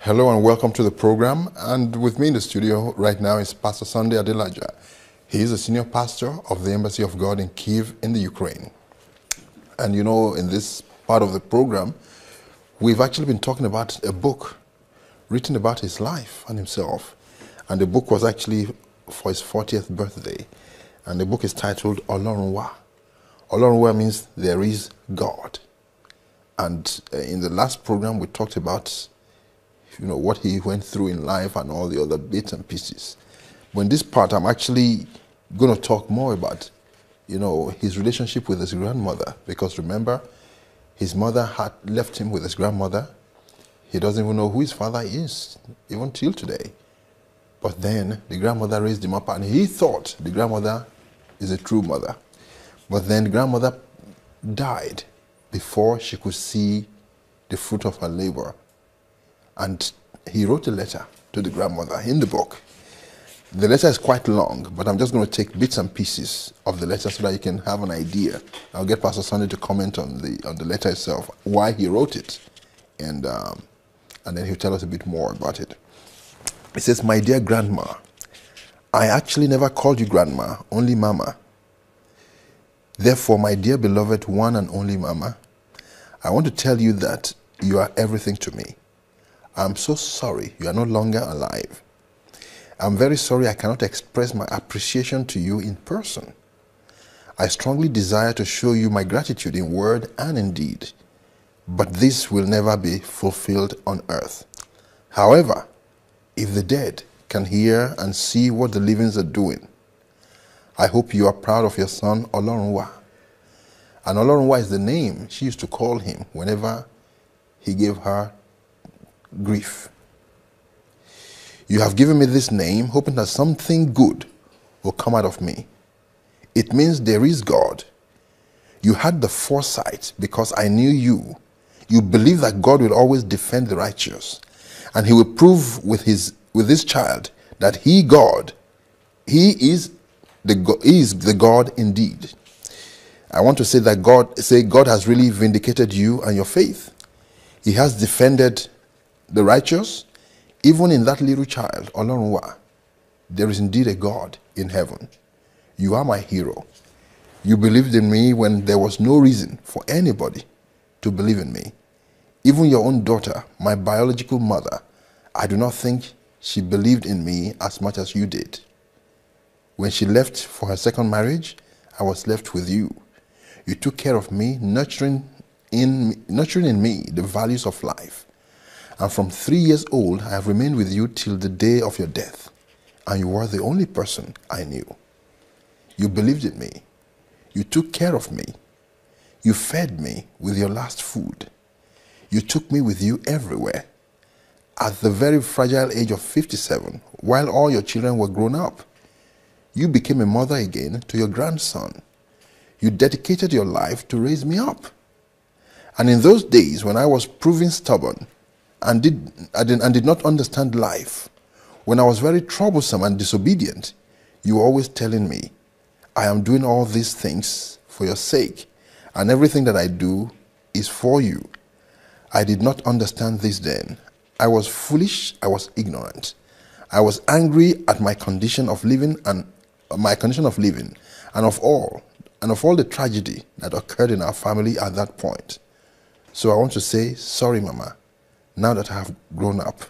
Hello and welcome to the program. And with me in the studio right now is Pastor Sunday Adelaja. He is a senior pastor of the Embassy of God in Kyiv in the Ukraine. And you know, in this part of the program, we've actually been talking about a book written about his life and himself. And the book was actually for his 40th birthday. And the book is titled Olorunwa. Olorunwa means there is God. And in the last program, we talked about what he went through in life and all the other bits and pieces. But in this part, I'm actually going to talk more about, his relationship with his grandmother. Because remember, his mother had left him with his grandmother. He doesn't even know who his father is, even till today. But then the grandmother raised him up and he thought the grandmother is a true mother. But then the grandmother died before she could see the fruit of her labor. And he wrote a letter to the grandmother in the book. The letter is quite long, but I'm just going to take bits and pieces of the letter so that you can have an idea. I'll get Pastor Sunday to comment on the letter itself, why he wrote it, and then he'll tell us a bit more about it. It says, "My dear grandma, I actually never called you grandma, only mama. Therefore, my dear beloved one and only mama, I want to tell you that you are everything to me. I'm so sorry you are no longer alive. I'm very sorry I cannot express my appreciation to you in person. I strongly desire to show you my gratitude in word and in deed, but this will never be fulfilled on earth. However, if the dead can hear and see what the living are doing, I hope you are proud of your son Olorunwa." And Olorunwa is the name she used to call him whenever he gave her grief. "You have given me this name, hoping that something good will come out of me. It means there is God. You had the foresight because I knew you. You believe that God will always defend the righteous, and he will prove with this child that he is the God indeed. I want to say that God has really vindicated you and your faith. He has defended the righteous, even in that little child, Olorunwa. There is indeed a God in heaven. You are my hero. You believed in me when there was no reason for anybody to believe in me. Even your own daughter, my biological mother, I do not think she believed in me as much as you did. When she left for her second marriage, I was left with you. You took care of me, nurturing in me the values of life. And from 3 years old, I have remained with you till the day of your death. And you were the only person I knew. You believed in me. You took care of me. You fed me with your last food. You took me with you everywhere. At the very fragile age of 57, while all your children were grown up, you became a mother again to your grandson. You dedicated your life to raise me up. And in those days when I was proving stubborn, and did not understand life, when I was very troublesome and disobedient, you were always telling me, I am doing all these things for your sake, and everything that I do is for you. I did not understand this then. I was foolish, I was ignorant. I was angry at my condition of living and of all the tragedy that occurred in our family at that point. So I want to say, sorry, Mama. Now that I have grown up,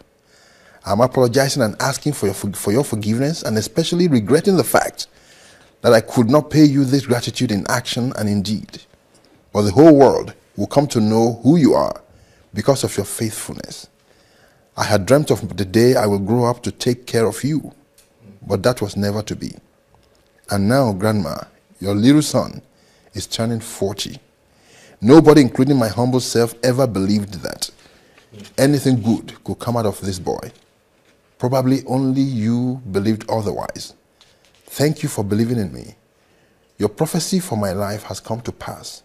I'm apologizing and asking for your forgiveness, and especially regretting the fact that I could not pay you this gratitude in action and in deed. But the whole world will come to know who you are because of your faithfulness. I had dreamt of the day I will grow up to take care of you, but that was never to be. And now, Grandma, your little son is turning 40. Nobody, including my humble self, ever believed that anything good could come out of this boy. Probably only you believed otherwise. Thank you for believing in me. Your prophecy for my life has come to pass,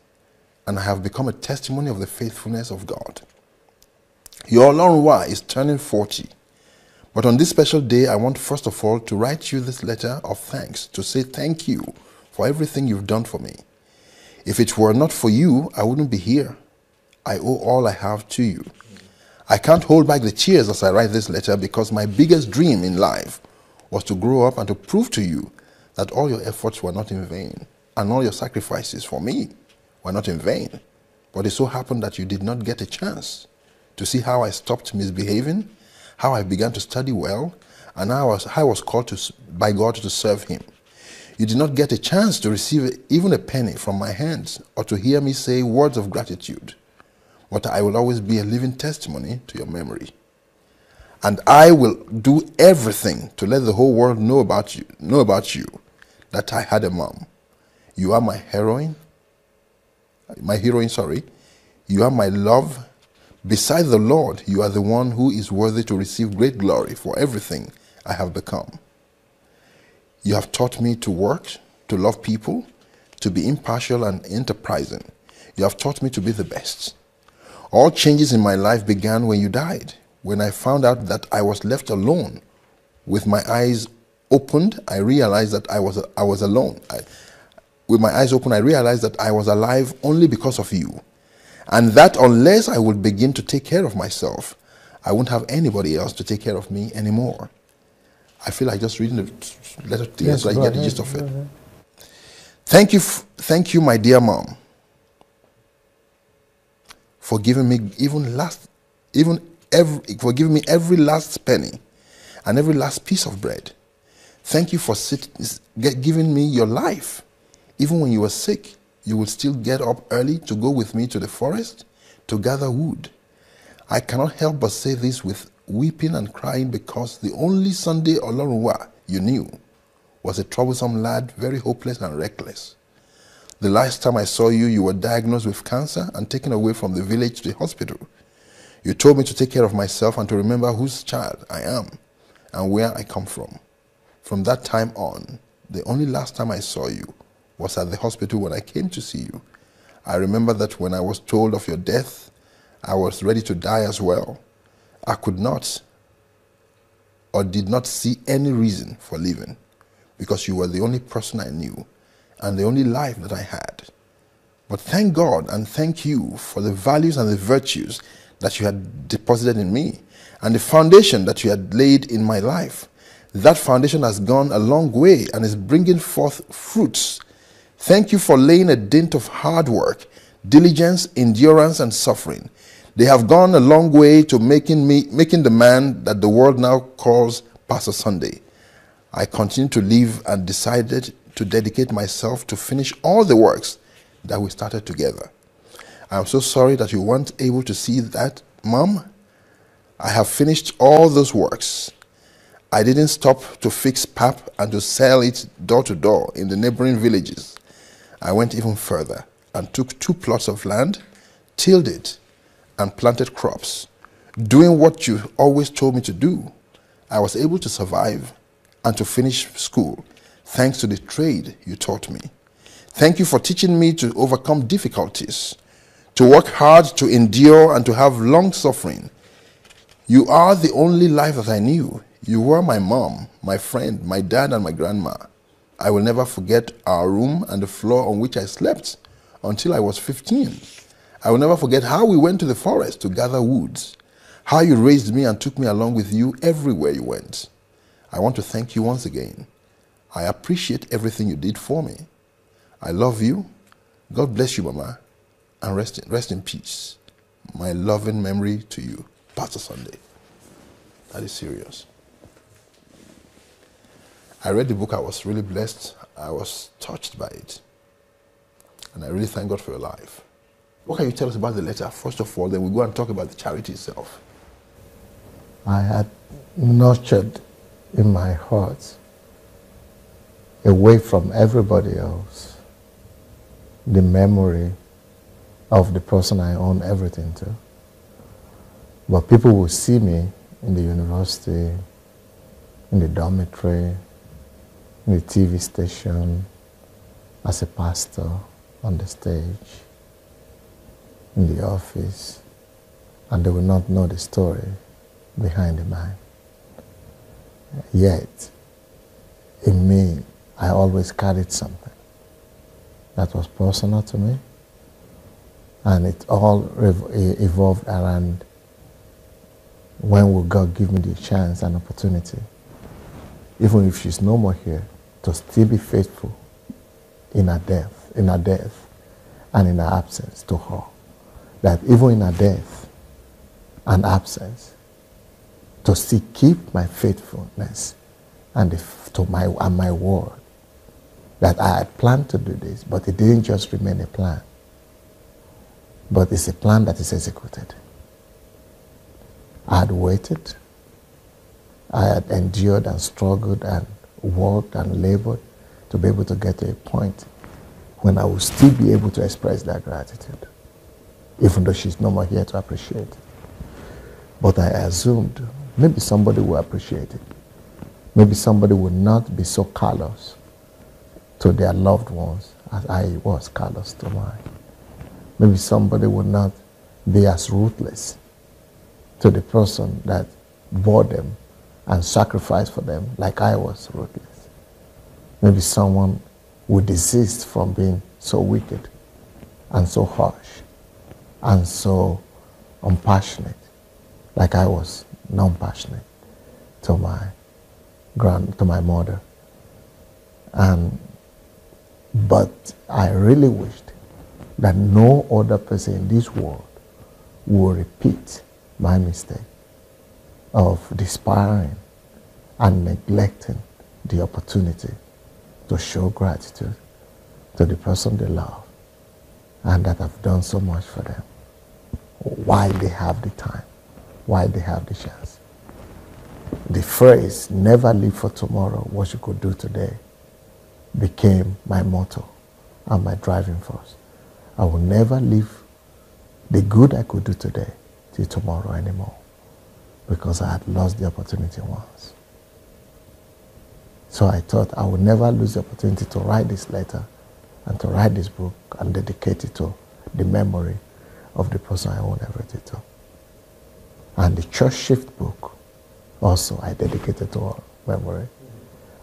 and I have become a testimony of the faithfulness of God. Your Olorunwa is turning 40. But on this special day, I want first of all to write you this letter of thanks, to say thank you for everything you've done for me. If it were not for you, I wouldn't be here. I owe all I have to you. I can't hold back the tears as I write this letter because my biggest dream in life was to grow up and to prove to you that all your efforts were not in vain and all your sacrifices for me were not in vain. But it so happened that you did not get a chance to see how I stopped misbehaving, how I began to study well, and how I was called by God to serve him. You did not get a chance to receive even a penny from my hands or to hear me say words of gratitude. But I will always be a living testimony to your memory. And I will do everything to let the whole world know about you, that I had a mom. You are my heroine. You are my love. Besides the Lord, you are the one who is worthy to receive great glory for everything I have become. You have taught me to work, to love people, to be impartial and enterprising. You have taught me to be the best. All changes in my life began when you died. When I found out that I was left alone, with my eyes opened, I realized that I was alone. With my eyes open, I realized that I was alive only because of you. And that unless I would begin to take care of myself, I wouldn't have anybody else to take care of me anymore. I feel like just reading the letter to you so I get the gist of it. Thank you, my dear mom, for giving me every last penny and every last piece of bread. Thank you for giving me your life. Even when you were sick, you would still get up early to go with me to the forest to gather wood. I cannot help but say this with weeping and crying because the only Sunday Olorunwa you knew was a troublesome lad, very hopeless and reckless. The last time I saw you, you were diagnosed with cancer and taken away from the village to the hospital. You told me to take care of myself and to remember whose child I am and where I come from. From that time on, the only last time I saw you was at the hospital when I came to see you. I remember that when I was told of your death, I was ready to die as well. I could not or did not see any reason for living because you were the only person I knew and the only life that I had. But thank God and thank you for the values and the virtues that you had deposited in me and the foundation that you had laid in my life. That foundation has gone a long way and is bringing forth fruits. Thank you for laying a dint of hard work, diligence, endurance, and suffering. They have gone a long way to making the man that the world now calls Pastor Sunday. I continue to live and decided to dedicate myself to finish all the works that we started together. I am so sorry that you weren't able to see that, Mom. I have finished all those works. I didn't stop to fix pap and to sell it door to door in the neighboring villages. I went even further and took 2 plots of land, tilled it, and planted crops, doing what you always told me to do. I was able to survive and to finish school thanks to the trade you taught me. Thank you for teaching me to overcome difficulties, to work hard, to endure, and to have long suffering. You are the only life that I knew. You were my mom, my friend, my dad, and my grandma. I will never forget our room and the floor on which I slept until I was 15. I will never forget how we went to the forest to gather woods, how you raised me and took me along with you everywhere you went. I want to thank you once again. I appreciate everything you did for me. I love you. God bless you, Mama, and rest in peace. My loving memory to you, Pastor Sunday. That is serious. I read the book. I was really blessed. I was touched by it. And I really thank God for your life. What can you tell us about the letter, first of all? Then we'll go and talk about the charity itself. I had nurtured in my heart, away from everybody else, the memory of the person I own everything to. But people will see me in the university, in the dormitory, in the TV station, as a pastor, on the stage, in the office, and they will not know the story behind the man. Yet, in me, I always carried something that was personal to me, and it all evolved around When will God give me the chance and opportunity, even if she's no more here, to still be faithful in her death, and in her absence to her? That even in her death and absence, to still keep my faithfulness and my word. That I had planned to do this, but it didn't just remain a plan, but it's a plan that is executed. I had waited, I had endured and struggled and worked and labored to be able to get to a point when I will still be able to express that gratitude, even though she's no more here to appreciate it. But I assumed maybe somebody will appreciate it. Maybe somebody will not be so callous to their loved ones as I was callous to mine. Maybe somebody will not be as ruthless to the person that bore them and sacrificed for them like I was ruthless. Maybe someone will desist from being so wicked and so harsh and so unpassionate like I was non-passionate to my mother. But I really wished that no other person in this world will repeat my mistake of despairing and neglecting the opportunity to show gratitude to the person they love and that have done so much for them while they have the time, while they have the chance. The phrase, never live for tomorrow what you could do today, became my motto and my driving force. I will never leave the good I could do today till tomorrow anymore, because I had lost the opportunity once. So I thought I would never lose the opportunity to write this letter and to write this book and dedicate it to the memory of the person I owe everything to. And the church shift book also I dedicated to her memory.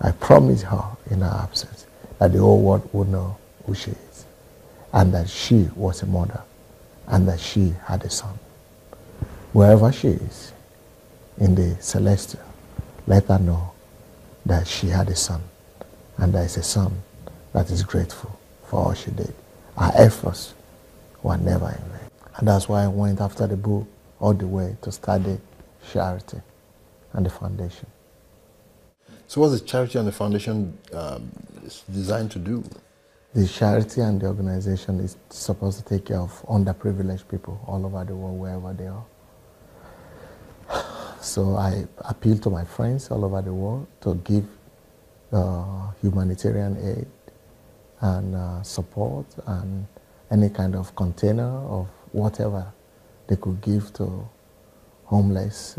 I promised her in her absence that the whole world would know who she is, and that she was a mother, and that she had a son. Wherever she is in the celestial, let her know that she had a son, and there is a son that is grateful for all she did. Our efforts were never in vain. And that's why I went after the book all the way to start the charity and the foundation. So what's the charity and the foundation designed to do? The charity and the organization is supposed to take care of underprivileged people all over the world, wherever they are. So I appeal to my friends all over the world to give humanitarian aid and support and any kind of container of whatever they could give to homeless,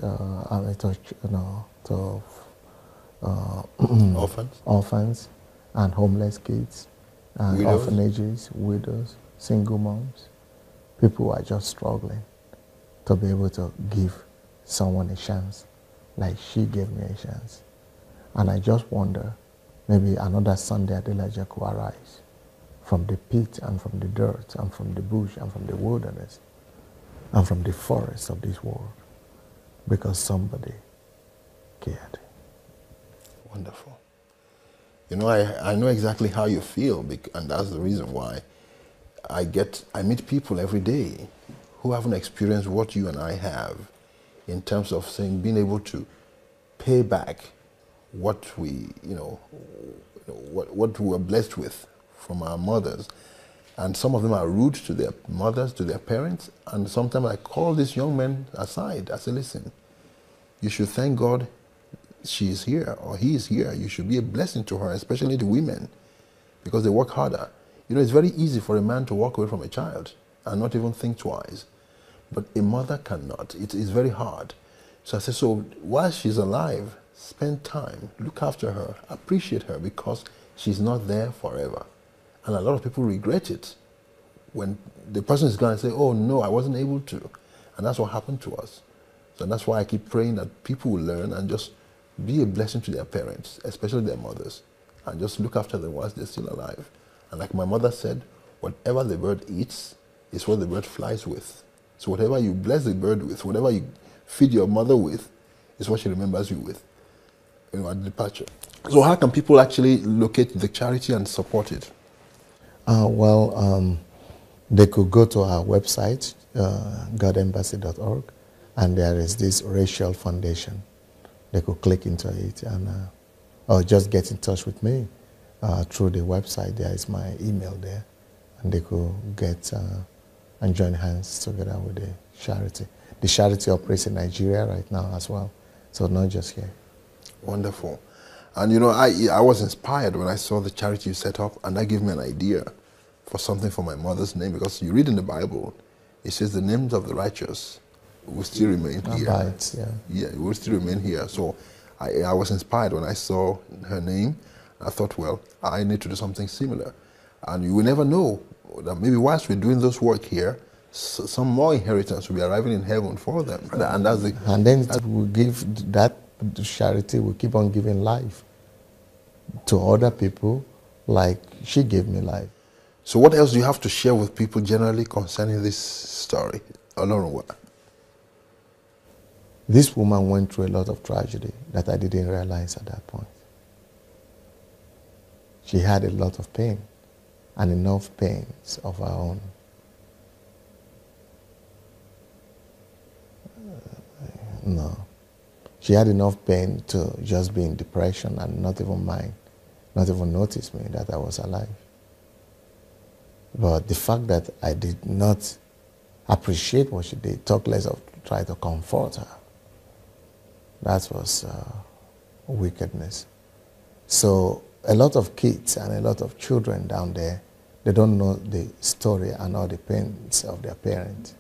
orphans and homeless kids, and widows, orphanages, widows, single moms, people who are just struggling, to be able to give someone a chance like she gave me a chance. And I just wonder, maybe another Sunday Adelaja could arise from the pit and from the dirt and from the bush and from the wilderness and from the forests of this world, because somebody cared. Wonderful. You know, I know exactly how you feel, and that's the reason why I meet people every day who haven't experienced what you and I have in terms of being able to pay back what we, what we were blessed with from our mothers. And some of them are rude to their mothers, to their parents, and sometimes I call these young men aside. I say, listen, you should thank God she is here or he is here. You should be a blessing to her, especially the women, because they work harder. You know, it's very easy for a man to walk away from a child and not even think twice. But a mother cannot. It is very hard. So I said, so while she's alive, spend time, look after her, appreciate her, because she's not there forever. And a lot of people regret it when the person is going to say, oh no, I wasn't able to. And that's what happened to us. So that's why I keep praying that people will learn and just be a blessing to their parents, especially their mothers, and just look after them whilst they're still alive. And like my mother said, whatever the bird eats is what the bird flies with. So whatever you bless the bird with, whatever you feed your mother with is what she remembers you with, at the departure. So how can people actually locate the charity and support it? They could go to our website, godembassy.org, and there is this racial foundation. They could click into it and or just get in touch with me through the website. There is my email there, and they could get and join hands together with the charity. The charity operates in Nigeria right now as well, so not just here. Wonderful. And you know, I was inspired when I saw the charity you set up, and that gave me an idea for something for my mother's name, because you read in the Bible, it says the names of the righteous will still remain here. Abides, yeah. Yeah, it will still remain here. So I was inspired when I saw her name. I thought, well, I need to do something similar. And you will never know that maybe whilst we're doing this work here, some more inheritance will be arriving in heaven for them. And that's the... And then we'll give that charity, will keep on giving life to other people like she gave me life. So what else do you have to share with people generally concerning this story, Olorunwa? This woman went through a lot of tragedy that I didn't realize at that point. She had a lot of pain, and enough pains of her own. No. She had enough pain to just be in depression and not even mind, not even notice me that I was alive. But the fact that I did not appreciate what she did, talk less of try to comfort her, that was wickedness. So a lot of kids and a lot of children down there, they don't know the story and all the pains of their parents.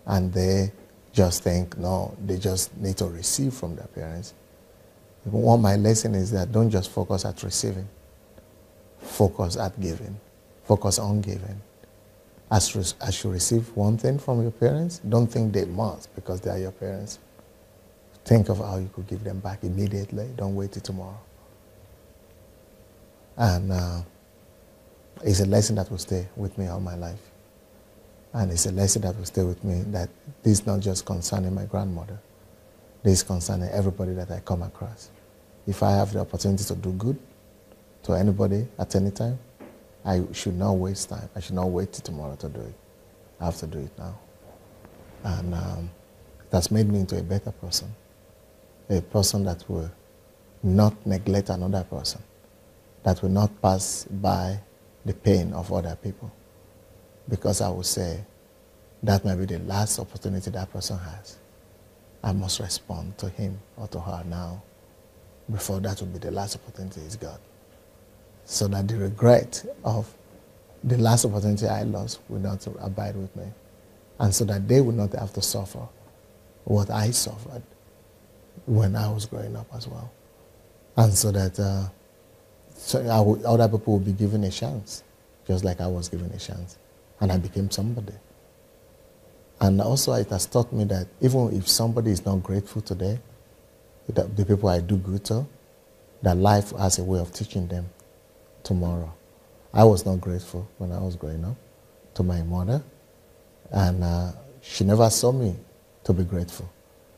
And they just think, no, they just need to receive from their parents. My lesson is that don't just focus at receiving. Focus at giving. Focus on giving. As you receive one thing from your parents, don't think they must because they are your parents. Think of how you could give them back immediately. Don't wait till tomorrow. And it's a lesson that will stay with me all my life. And it's a lesson that will stay with me that this is not just concerning my grandmother. This is concerning everybody that I come across. If I have the opportunity to do good to anybody at any time, I should not waste time. I should not wait till tomorrow to do it. I have to do it now. And that's made me into a better person. A person that will not neglect another person. That will not pass by the pain of other people. Because I would say that might be the last opportunity that person has. I must respond to him or to her now before that will be the last opportunity is gone. So that the regret of the last opportunity I lost will not abide with me. And so that they will not have to suffer what I suffered when I was growing up as well. And so that other people will be given a chance, just like I was given a chance. And I became somebody. And also it has taught me that even if somebody is not grateful today, the people I do good to, that life has a way of teaching them tomorrow. I was not grateful when I was growing up to my mother, and she never saw me to be grateful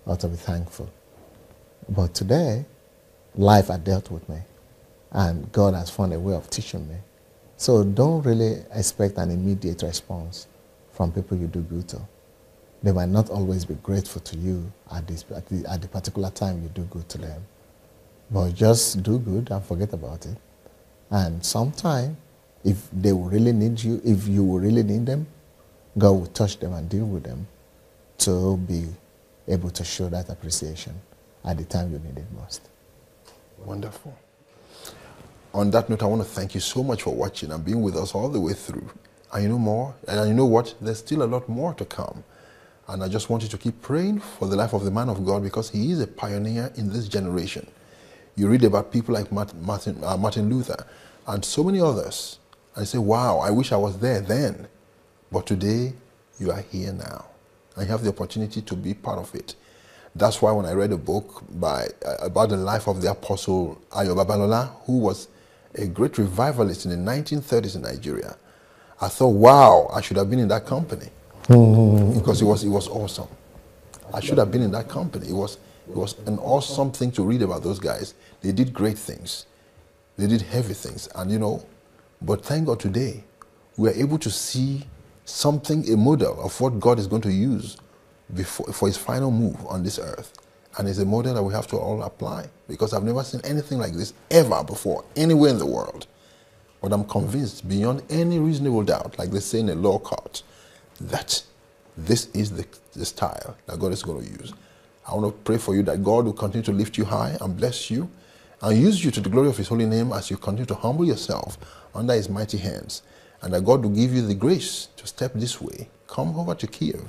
or to be thankful. But today, life had dealt with me, and God has found a way of teaching me. So don't really expect an immediate response from people you do good to. They might not always be grateful to you at the particular time you do good to them. But just do good and forget about it. And sometime, if they will really need you, if you will really need them, God will touch them and deal with them to be able to show that appreciation at the time you need it most. Wonderful. On that note, I want to thank you so much for watching and being with us all the way through. And you know more, and you know what? There's still a lot more to come. And I just want you to keep praying for the life of the man of God because he is a pioneer in this generation. You read about people like Martin Luther and so many others. And say, wow, I wish I was there then. But today, you are here now. And you have the opportunity to be part of it. That's why when I read a book about the life of the Apostle Ayo Babalola, who was a great revivalist in the 1930s in Nigeria, I thought, wow, I should have been in that company. Because it was awesome. I should have been in that company. It was an awesome thing to read about those guys. They did great things. They did heavy things. And you know, but thank God today, we are able to see something, a model of what God is going to use for his final move on this earth. And it's a model that we have to all apply, because I've never seen anything like this ever before, anywhere in the world. But I'm convinced beyond any reasonable doubt, like they say in a law court, that this is the style that God is going to use. I want to pray for you that God will continue to lift you high and bless you and use you to the glory of his holy name as you continue to humble yourself under his mighty hands. And that God will give you the grace to step this way. Come over to Kiev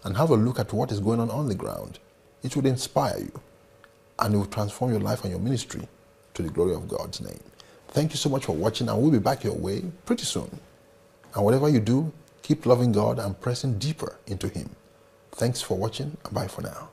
and have a look at what is going on the ground. It will inspire you and it will transform your life and your ministry to the glory of God's name. Thank you so much for watching, and we'll be back your way pretty soon. And whatever you do, keep loving God and pressing deeper into him. Thanks for watching, and bye for now.